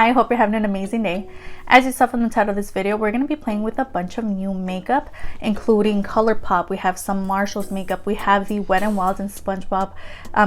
I hope you're having an amazing day. As you saw from the title of this video, we're going to be playing with a bunch of new makeup, including Colourpop. We have some Marshall's makeup. We have the Wet n Wild and Spongebob,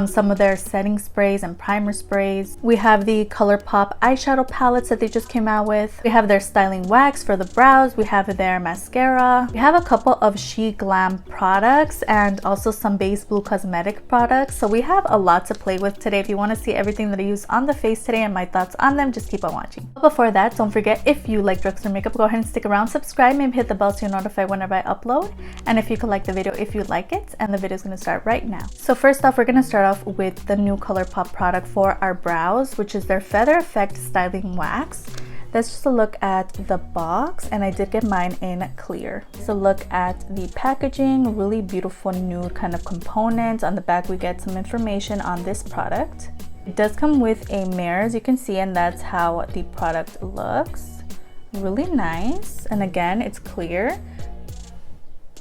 some of their setting sprays and primer sprays. We have the Colourpop eyeshadow palettes that they just came out with. We have their styling wax for the brows. We have their mascara. We have a couple of Sheglam products and also some base blue cosmetic products. So we have a lot to play with today. If you want to see everything that I use on the face today and my thoughts on them, just keep on watching. But before that, don't forget, if you like drugstore makeup, go ahead and stick around, subscribe, maybe hit the bell so you're notified whenever I upload. And if you could like the video if you like it, and the video is going to start right now. So first off, we're going to start off with the new Colourpop product for our brows, which is their Feather Effect Styling Wax. That's just a look at the box, and I did get mine in clear. So look at the packaging, really beautiful nude kind of components. On the back we get some information on this product. It does come with a mirror, as you can see, and that's how the product looks. Really nice, and again, it's clear.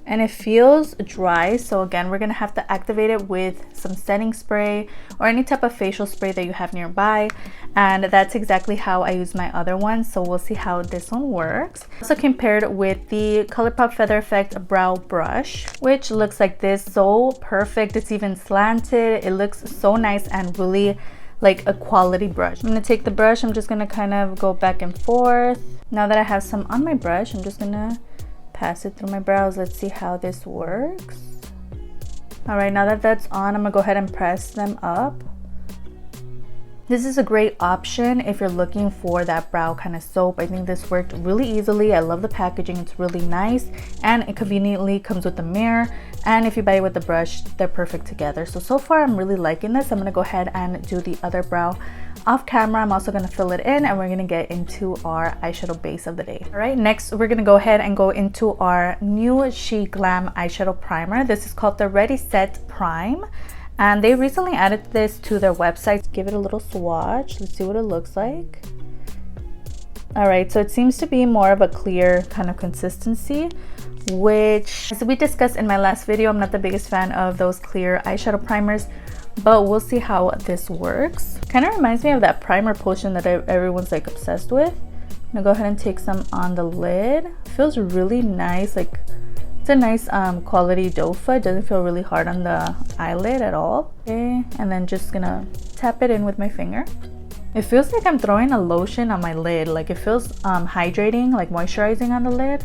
And it feels dry, so again, we're gonna have to activate it with some setting spray or any type of facial spray that you have nearby. And that's exactly how I use my other one, so we'll see how this one works. Also compared with the Colourpop Feather Effect Brow Brush, which looks like this. So perfect, it's even slanted. It looks so nice and really like a quality brush. I'm gonna take the brush, I'm just gonna kind of go back and forth. Now that I have some on my brush, I'm just gonna pass it through my brows. Let's see how this works. All right, now that that's on, I'm gonna go ahead and press them up. This is a great option if you're looking for that brow kind of soap. I think this worked really easily. I love the packaging, it's really nice, and it conveniently comes with a mirror. And if you buy it with the brush, they're perfect together. So far I'm really liking this. I'm gonna go ahead and do the other brow off camera. I'm also gonna fill it in, and we're gonna get into our eyeshadow base of the day. All right, next we're gonna go ahead and go into our new Sheglam eyeshadow primer. This is called the Ready Set Prime, and they recently added this to their website. Give it a little swatch. Let's see what it looks like. All right, so it seems to be more of a clear kind of consistency, which, as we discussed in my last video, I'm not the biggest fan of those clear eyeshadow primers, but we'll see how this works. Kind of reminds me of that primer potion that everyone's like obsessed with. I'm gonna go ahead and take some on the lid. Feels really nice, like it's a nice quality dofa. It doesn't feel really hard on the eyelid at all. Okay, and then just gonna tap it in with my finger. It feels like I'm throwing a lotion on my lid. Like it feels hydrating, like moisturizing on the lid.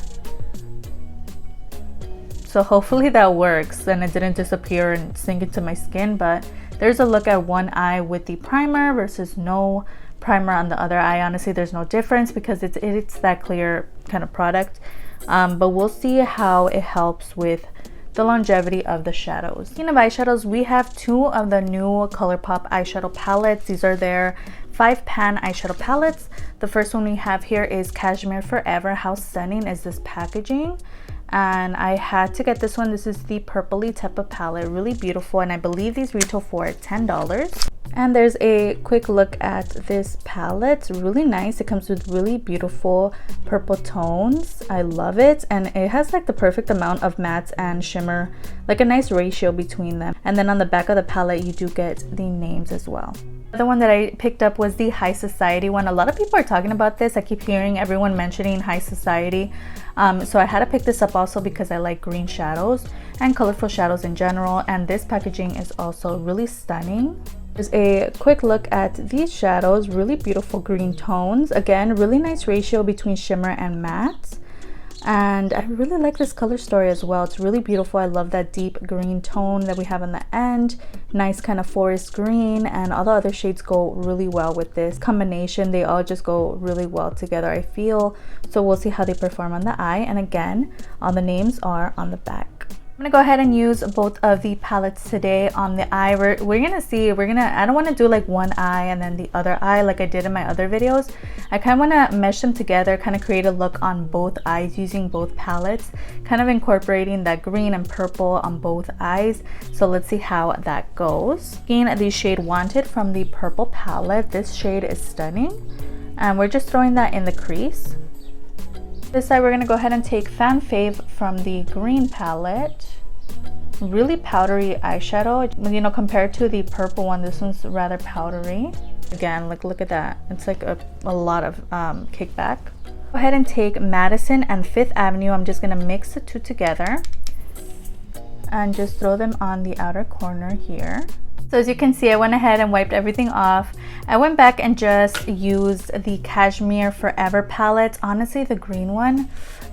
So hopefully that works and it didn't disappear and sink into my skin. But there's a look at one eye with the primer versus no primer on the other eye. Honestly, there's no difference because it's that clear kind of product. But we'll see how it helps with the longevity of the shadows. Speaking of eyeshadows, we have two of the new Colourpop eyeshadow palettes. These are their 5-pan eyeshadow palettes. The first one we have here is Cashmere Forever. How stunning is this packaging? And I had to get this one. This is the purpley type of palette, really beautiful, and I believe these retail for $10. And there's a quick look at this palette. It's really nice. It comes with really beautiful purple tones. I love it, and it has like the perfect amount of matte and shimmer, like a nice ratio between them. And then on the back of the palette you do get the names as well. The one that I picked up was the High Society one. A lot of people are talking about this. I keep hearing everyone mentioning High Society. So I had to pick this up also because I like green shadows and colorful shadows in general. And this packaging is also really stunning. There's a quick look at these shadows. Really beautiful green tones. Again, really nice ratio between shimmer and matte. And I really like this color story as well. It's really beautiful. I love that deep green tone that we have on the end. Nice kind of forest green, and all the other shades go really well with this combination. They all just go really well together, I feel. So we'll see how they perform on the eye. And again, all the names are on the back. I'm gonna go ahead and use both of the palettes today on the eye. We're gonna see, I don't wanna do like one eye and then the other eye like I did in my other videos. I kind of wanna mesh them together, kind of create a look on both eyes using both palettes, kind of incorporating that green and purple on both eyes. So let's see how that goes. Again, the shade Wanted from the purple palette. This shade is stunning. And we're just throwing that in the crease. This side, we're gonna go ahead and take Fan Fave from the green palette. Really powdery eyeshadow. You know, compared to the purple one, this one's rather powdery. Again, like look at that. It's like a lot of kickback. Go ahead and take Madison and Fifth Avenue. I'm just gonna mix the two together and just throw them on the outer corner here. So as you can see, I went ahead and wiped everything off. I went back and just used the Cashmere Forever palette. Honestly, the green one,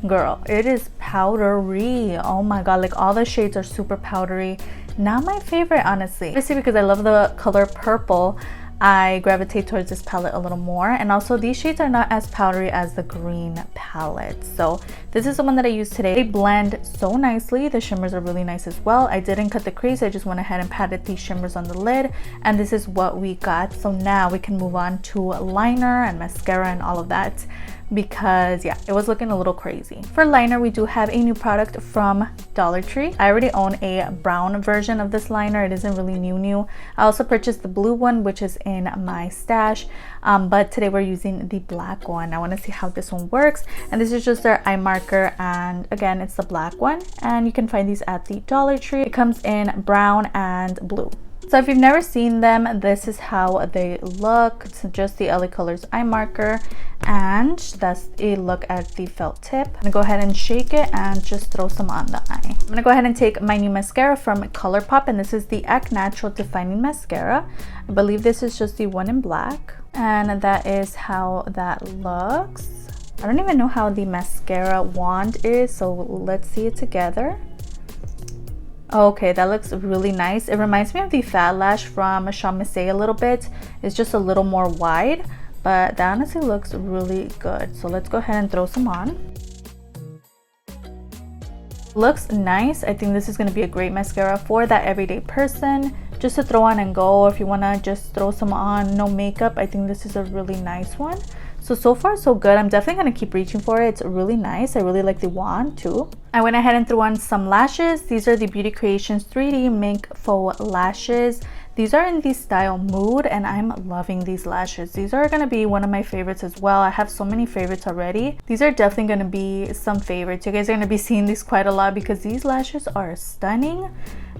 girl, it is powdery. Oh my god, like all the shades are super powdery. Not my favorite, honestly. Obviously, because I love the color purple, I gravitate towards this palette a little more. And also these shades are not as powdery as the green palette. So this is the one that I use today. They blend so nicely. The shimmers are really nice as well. I didn't cut the crease. I just went ahead and patted these shimmers on the lid. And this is what we got. So now we can move on to liner and mascara and all of that, because yeah, it was looking a little crazy. For liner, we do have a new product from Dollar Tree. I already own a brown version of this liner. It isn't really new. I also purchased the blue one, which is in my stash, but today we're using the black one. I want to see how this one works, and this is just their eye marker, and again, it's the black one, and you can find these at the Dollar Tree. It comes in brown and blue. So if you've never seen them, this is how they look. It's just the LA Colors eye marker, and that's a look at the felt tip. I'm gonna go ahead and shake it and just throw some on the eye. I'm gonna go ahead and take my new mascara from Colourpop, and this is the Act Natural Defining Mascara. I believe this is just the one in black, and that is how that looks. I don't even know how the mascara wand is, so let's see it together. Okay, that looks really nice. It reminds me of the Fat Lash from Sean Missy a little bit. It's just a little more wide, but that honestly looks really good. So let's go ahead and throw some on. Looks nice. I think this is going to be a great mascara for that everyday person, just to throw on and go. If you want to just throw some on, no makeup, I think this is a really nice one. So far so good. I'm definitely going to keep reaching for it. It's really nice. I really like the wand too. I went ahead and threw on some lashes. These are the Beauty Creations 3D Mink Faux lashes. These are in the style Mood, and I'm loving these lashes. These are going to be one of my favorites as well. I have so many favorites already. These are definitely going to be some favorites. You guys are going to be seeing these quite a lot because these lashes are stunning.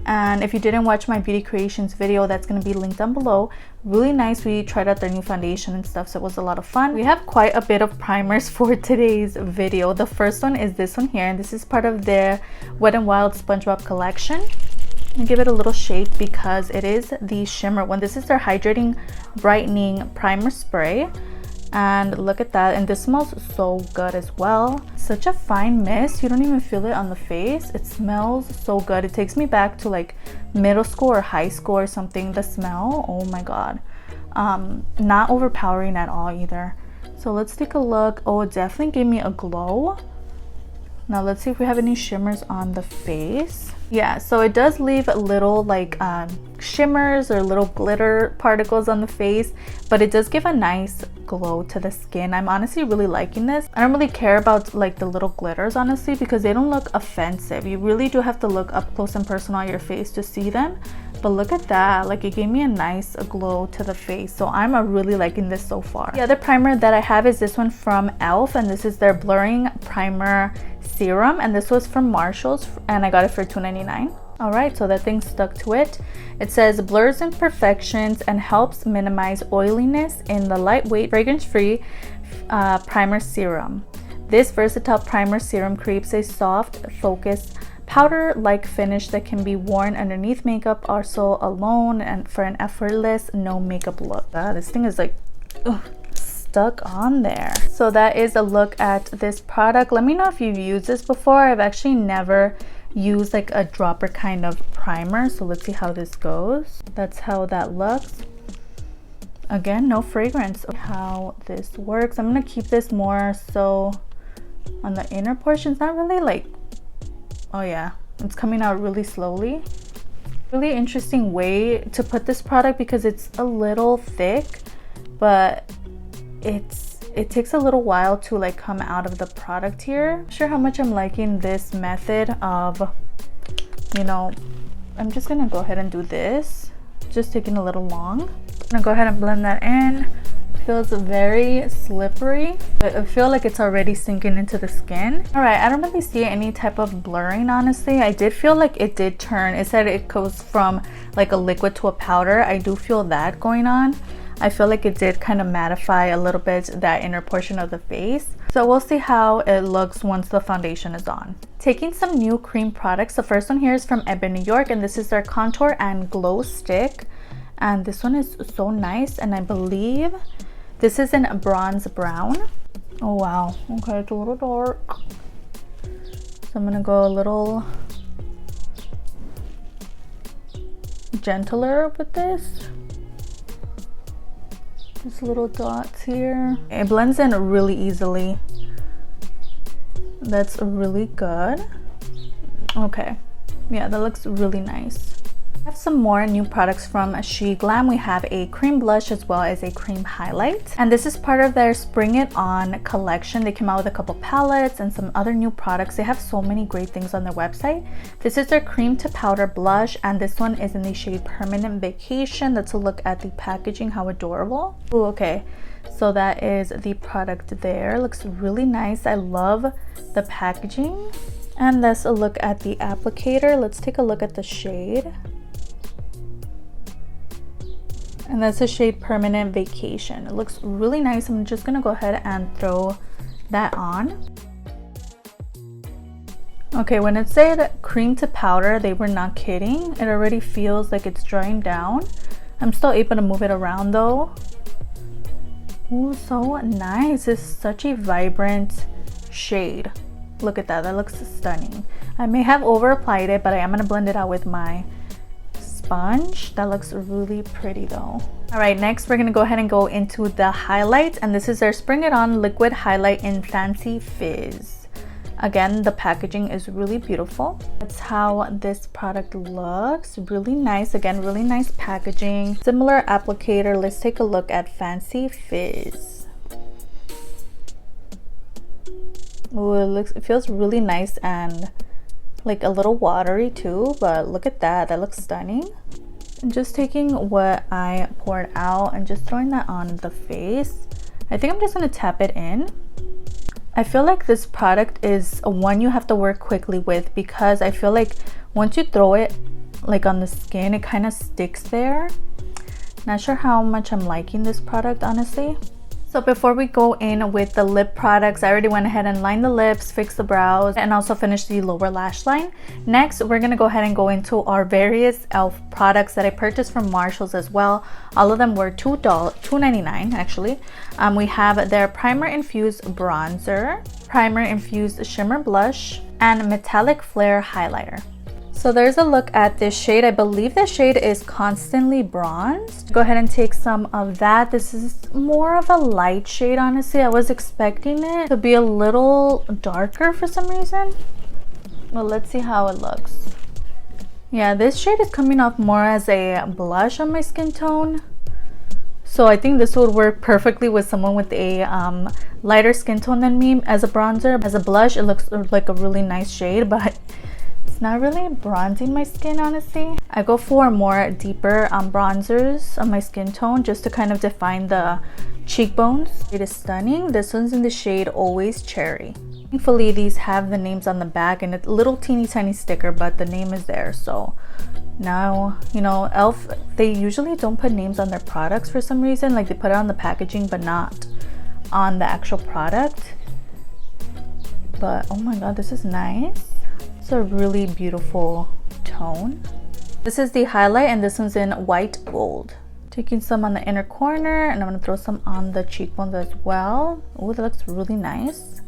And if you didn't watch my Beauty Creations video, that's going to be linked down below. Really nice. We tried out their new foundation and stuff, so it was a lot of fun. We have quite a bit of primers for today's video. The first one is this one here, and this is part of their Wet n Wild Spongebob collection. And give it a little shake because it is the shimmer one. This is their Hydrating Brightening Primer Spray. And look at that, and this smells so good as well. Such a fine mist, you don't even feel it on the face. It smells so good. It takes me back to like middle school or high school or something. The smell, oh my god. Not overpowering at all either. So let's take a look. Oh, it definitely gave me a glow. Now let's see if we have any shimmers on the face. Yeah, so it does leave little like shimmers or little glitter particles on the face, but it does give a nice glow to the skin. I'm honestly really liking this. I don't really care about like the little glitters, honestly, because they don't look offensive. You really do have to look up close and personal on your face to see them. But look at that, like it gave me a nice glow to the face. So I'm really liking this so far. The other primer that I have is this one from e.l.f. and this is their Blurring Primer Serum, and this was from Marshall's and I got it for $2.99. All right, so that thing stuck to it. It says blurs imperfections and helps minimize oiliness in the lightweight fragrance-free primer serum. This versatile primer serum creates a soft, focused, powder-like finish that can be worn underneath makeup, also alone, and for an effortless no makeup look. This thing is like stuck on there. So that is a look at this product. Let me know if you've used this before. I've actually never used like a dropper kind of primer, so let's see how this goes. That's how that looks. Again, no fragrance. How this works. I'm gonna keep this more so on the inner portions, not really like, oh yeah, it's coming out really slowly. Really interesting way to put this product because it's a little thick, but it takes a little while to like come out of the product here. Not sure how much I'm liking this method of, you know, I'm just gonna go ahead and do this. Just taking a little long. I'm gonna go ahead and blend that in. Feels very slippery, but I feel like it's already sinking into the skin. All right, I don't really see any type of blurring, honestly. I did feel like it did turn. It said it goes from like a liquid to a powder. I do feel that going on. I feel like it did kind of mattify a little bit that inner portion of the face. So we'll see how it looks once the foundation is on. Taking some new cream products. The first one here is from EBIN New York, and this is their contour and glow stick. And this one is so nice, and I believe this is in bronze brown. Oh wow, okay, it's a little dark. So I'm gonna go a little gentler with this. Just little dots here. It blends in really easily. That's really good. Okay, yeah, that looks really nice. I have some more new products from Sheglam. We have a cream blush as well as a cream highlight, and this is part of their Spring It On collection. They came out with a couple palettes and some other new products. They have so many great things on their website. This is their cream to powder blush, and this one is in the shade Permanent Vacation. Let's look at the packaging. How adorable. Oh, okay, so that is the product there. Looks really nice. I love the packaging. And let's look at the applicator. Let's take a look at the shade. And that's the shade Permanent Vacation. It looks really nice. I'm just gonna go ahead and throw that on. Okay, when it said cream to powder, they were not kidding. It already feels like it's drying down. I'm still able to move it around though. Ooh, so nice. It's such a vibrant shade. Look at that, that looks stunning. I may have over applied it, but I am gonna blend it out with my sponge. That looks really pretty though. All right, next we're gonna go ahead and go into the highlight, and this is our Spring It On liquid highlight in Fancy Fizz. Again, the packaging is really beautiful. That's how this product looks. Really nice. Again, really nice packaging. Similar applicator. Let's take a look at Fancy Fizz. Oh, it feels really nice and like a little watery too, but look at that, that looks stunning. And just taking what I poured out and just throwing that on the face. I think I'm just gonna tap it in. I feel like this product is one you have to work quickly with, because I feel like once you throw it like on the skin, it kind of sticks there. Not sure how much I'm liking this product, honestly. So before we go in with the lip products, I already went ahead and lined the lips, fixed the brows, and also finished the lower lash line. Next, we're gonna go ahead and go into our various e.l.f. products that I purchased from Marshalls as well. All of them were $2.99 actually. We have their Primer Infused Bronzer, Primer Infused Shimmer Blush, and Metallic Flare Highlighter. So there's a look at this shade. I believe the shade is Constantly Bronzed. Go ahead and take some of that. This is more of a light shade, honestly. I was expecting it to be a little darker for some reason. Well, let's see how it looks. Yeah, this shade is coming off more as a blush on my skin tone. So I think this would work perfectly with someone with a lighter skin tone than me as a bronzer. As a blush, it looks like a really nice shade, but it's not really bronzing my skin, honestly. I go for more deeper bronzers on my skin tone just to kind of define the cheekbones. It is stunning. This one's in the shade Always Cherry. Thankfully, these have the names on the back and a little teeny tiny sticker, but the name is there. So now, you know, e.l.f., they usually don't put names on their products for some reason. Like they put it on the packaging, but not on the actual product. But oh my god, this is nice. It's a really beautiful tone. This is the highlight, and this one's in White Gold. Taking some on the inner corner, and I'm gonna throw some on the cheekbones as well. Oh, that looks really nice.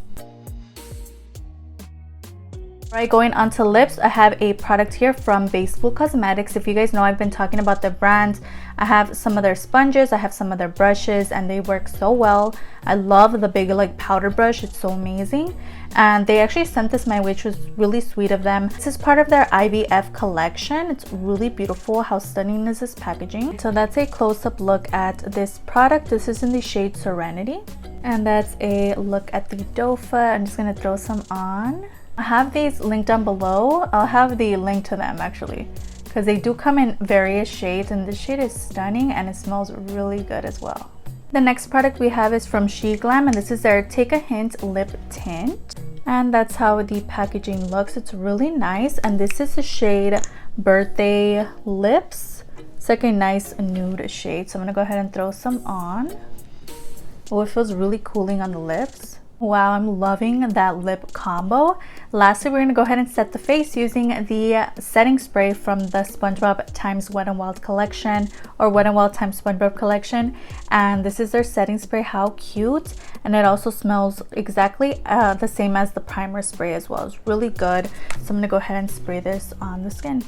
Right, going on to lips, I have a product here from Baseful Cosmetics. If you guys know, I've been talking about their brand. I have some of their sponges, I have some of their brushes, and they work so well. I love the big like powder brush, it's so amazing. And they actually sent this my way, which was really sweet of them. This is part of their IVF collection. It's really beautiful. How stunning is this packaging? So that's a close-up look at this product. This is in the shade Serenity. And that's a look at the doe foot. I'm just gonna throw some on. I have these linked down below. I'll have the link to them actually, because they do come in various shades, and this shade is stunning and it smells really good as well. The next product we have is from Sheglam, and this is their Take a Hint lip tint, and that's how the packaging looks. It's really nice, and this is the shade Birthday Lips. It's like a nice nude shade, so I'm gonna go ahead and throw some on. Oh, it feels really cooling on the lips. Wow, I'm loving that lip combo. Lastly, we're going to go ahead and set the face using the setting spray from the Spongebob times Wet n Wild collection, or Wet n Wild times Spongebob collection. And this is their setting spray. How cute. And it also smells exactly the same as the primer spray as well. It's really good. So I'm going to go ahead and spray this on the skin.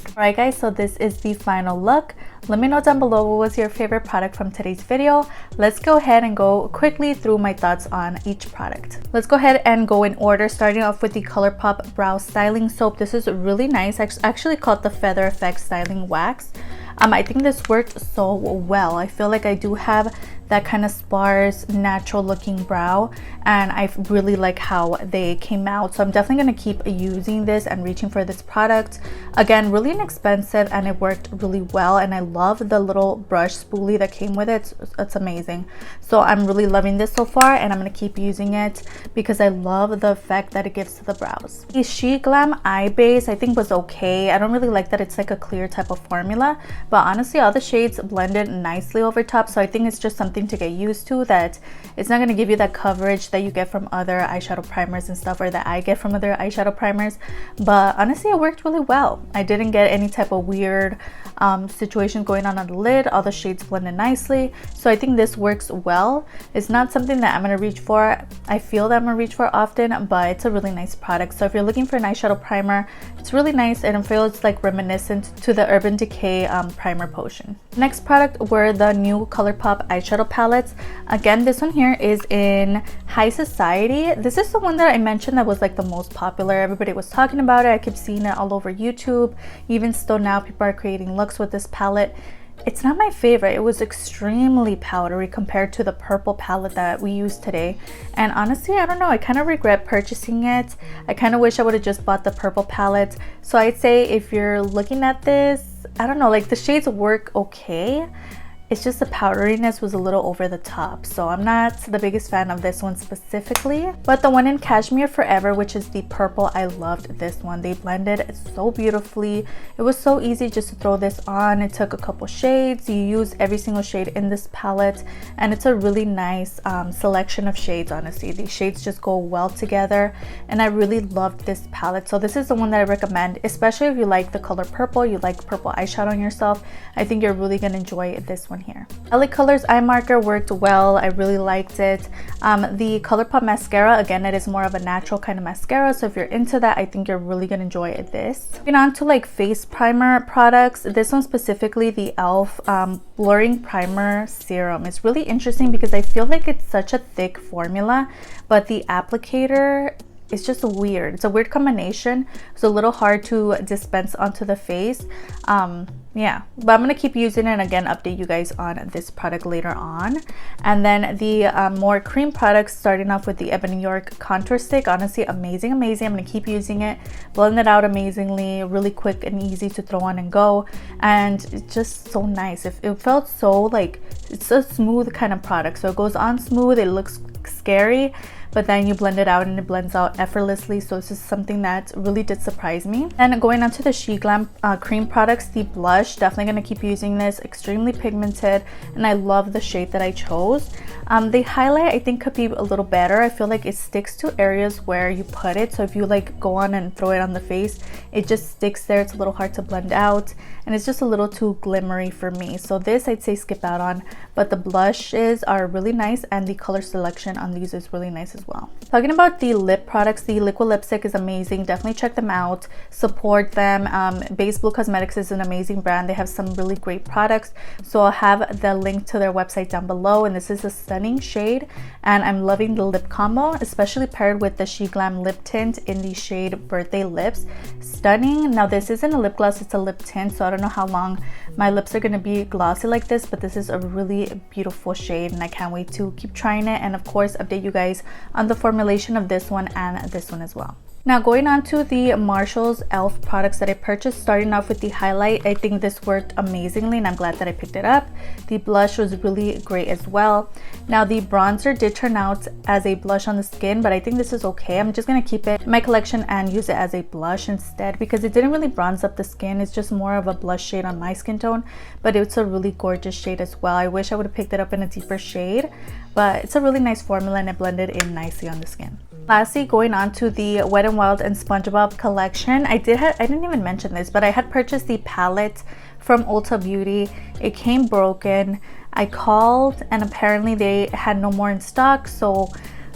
Alright guys, so this is the final look. Let me know down below what was your favorite product from today's video. Let's go ahead and go quickly through my thoughts on each product. Let's go ahead and go in order, starting off with the Colourpop Brow Styling Soap. This is really nice. I actually called the Feather Effect Styling Wax. I think this worked so well. I feel like I do have that kind of sparse, natural looking brow, and I really like how they came out. So I'm definitely going to keep using this and reaching for this product. Again, really inexpensive, and it worked really well, and I love the little brush spoolie that came with it. It's amazing. So I'm really loving this so far, and I'm going to keep using it because I love the effect that it gives to the brows. The Sheglam Eye Base I think was okay. I don't really like that it's like a clear type of formula, but honestly all the shades blended nicely over top, so I think it's just something to get used to, that it's not going to give you that coverage that you get from other eyeshadow primers and stuff, or that I get from other eyeshadow primers. But honestly, it worked really well. I didn't get any type of weird situation going on the lid. All the shades blended nicely, so I think this works well. It's not something that I'm going to reach for. I feel that I'm going to reach for often, but it's a really nice product. So if you're looking for an eyeshadow primer, it's really nice, and it feels like reminiscent to the Urban Decay primer potion. Next product were the new Colourpop eyeshadow palettes. Again, this one here is in High Society. This is the one that I mentioned that was like the most popular. Everybody was talking about it. I kept seeing it all over YouTube. Even still now, people are creating looks with this palette. It's not my favorite. It was extremely powdery compared to the purple palette that we use today. And honestly, I don't know, I kind of regret purchasing it. I kind of wish I would have just bought the purple palette. So I'd say if you're looking at this, I don't know, like the shades work okay. It's just the powderiness was a little over the top, so I'm not the biggest fan of this one specifically. But the one in Cashmere Forever, which is the purple, I loved this one. They blended so beautifully. It was so easy just to throw this on. It took a couple shades. You use every single shade in this palette, and it's a really nice selection of shades. Honestly, these shades just go well together, and I really loved this palette. So this is the one that I recommend, especially if you like the color purple, you like purple eyeshadow on yourself. I think you're really gonna enjoy this one here. LA Colors eye marker worked well. I really liked it. The Colourpop mascara, again, it is more of a natural kind of mascara, so if you're into that, I think you're really gonna enjoy this. Moving on to like face primer products, this one specifically, the e.l.f. Blurring Primer Serum is really interesting because I feel like it's such a thick formula, but the applicator, it's just weird. It's a weird combination. It's a little hard to dispense onto the face. Yeah, but I'm gonna keep using it and again update you guys on this product later on. And then the more cream products, starting off with the EBIN New York contour stick. Honestly, amazing. I'm gonna keep using it. Blend it out amazingly, really quick and easy to throw on and go, and it's just so nice. It felt so like, it's a smooth kind of product, so it goes on smooth. It looks scary, but then you blend it out and it blends out effortlessly. So this is something that really did surprise me. And going on to the Sheglam cream products, the blush, definitely gonna keep using this. Extremely pigmented, and I love the shade that I chose. The highlight I think could be a little better. I feel like it sticks to areas where you put it, so if you like go on and throw it on the face, it just sticks there. It's a little hard to blend out, and it's just a little too glimmery for me. So this I'd say skip out on, but the blushes are really nice, and the color selection on these is really nice as well. Talking about the lip products, the liquid lipstick is amazing. Definitely check them out, support them. Base Blue Cosmetics is an amazing brand. They have some really great products, so I'll have the link to their website down below. And this is a stunning shade, and I'm loving the lip combo, especially paired with the Sheglam lip tint in the shade Birthday Lips. Stunning. Now this isn't a lip gloss, it's a lip tint, so I don't know how long my lips are going to be glossy like this, but this is a really beautiful shade, and I can't wait to keep trying it, and of course update you guys on the formulation of this one and this one as well. Now going on to the Marshall's e.l.f. products that I purchased, starting off with the highlight. I think this worked amazingly and I'm glad that I picked it up. The blush was really great as well. Now the bronzer did turn out as a blush on the skin, but I think this is okay. I'm just going to keep it in my collection and use it as a blush instead because it didn't really bronze up the skin. It's just more of a blush shade on my skin tone, but it's a really gorgeous shade as well. I wish I would have picked it up in a deeper shade, but it's a really nice formula and it blended in nicely on the skin. Lastly, going on to the Wet n Wild and Spongebob collection, I didn't even mention this, but I had purchased the palette from Ulta Beauty. It came broken. I called and apparently they had no more in stock, so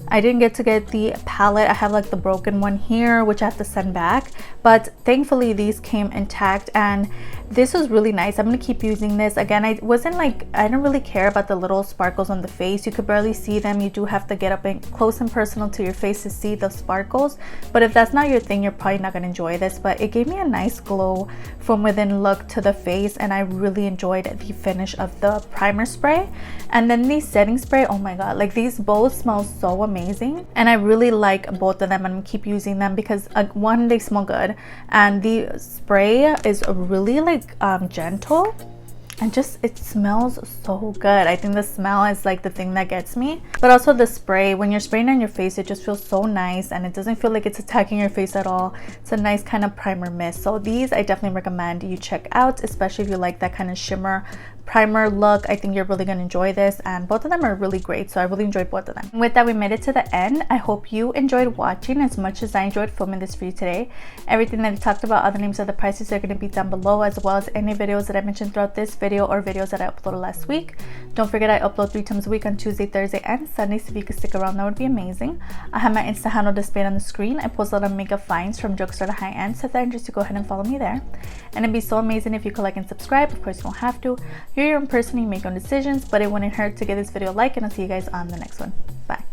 I didn't get the palette. I have like the broken one here, which I have to send back, but thankfully these came intact and this was really nice. I'm gonna keep using this. Again, I don't really care about the little sparkles on the face. You could barely see them. You do have to get up close and personal to your face to see the sparkles, but if that's not your thing, you're probably not gonna enjoy this. But it gave me a nice glow from within look to the face, and I really enjoyed the finish of the primer spray and then the setting spray. Oh my god, like these both smell so amazing and I really like both of them and I'm gonna keep using them because one, they smell good, and the spray is really like gentle and just it smells so good. I think the smell is like the thing that gets me, but also the spray, when you're spraying on your face, it just feels so nice and it doesn't feel like it's attacking your face at all. It's a nice kind of primer mist. So these I definitely recommend you check out, especially if you like that kind of shimmer primer look. I think you're really going to enjoy this, and both of them are really great, so I really enjoyed both of them. With that, we made it to the end. I hope you enjoyed watching as much as I enjoyed filming this for you today. Everything that I talked about, all the names of the prices are going to be down below, as well as any videos that I mentioned throughout this video or videos that I uploaded last week. Don't forget I upload 3 times a week on Tuesday, Thursday, and Sunday, so if you could stick around, that would be amazing. I have my Insta handle displayed on the screen. I post a lot of makeup finds from drugstore to high-end, so if that interests you, go ahead and follow me there. And it'd be so amazing if you could like and subscribe. Of course, you don't have to. You're your own person, you make your own decisions, but it wouldn't hurt to give this video a like, and I'll see you guys on the next one. Bye.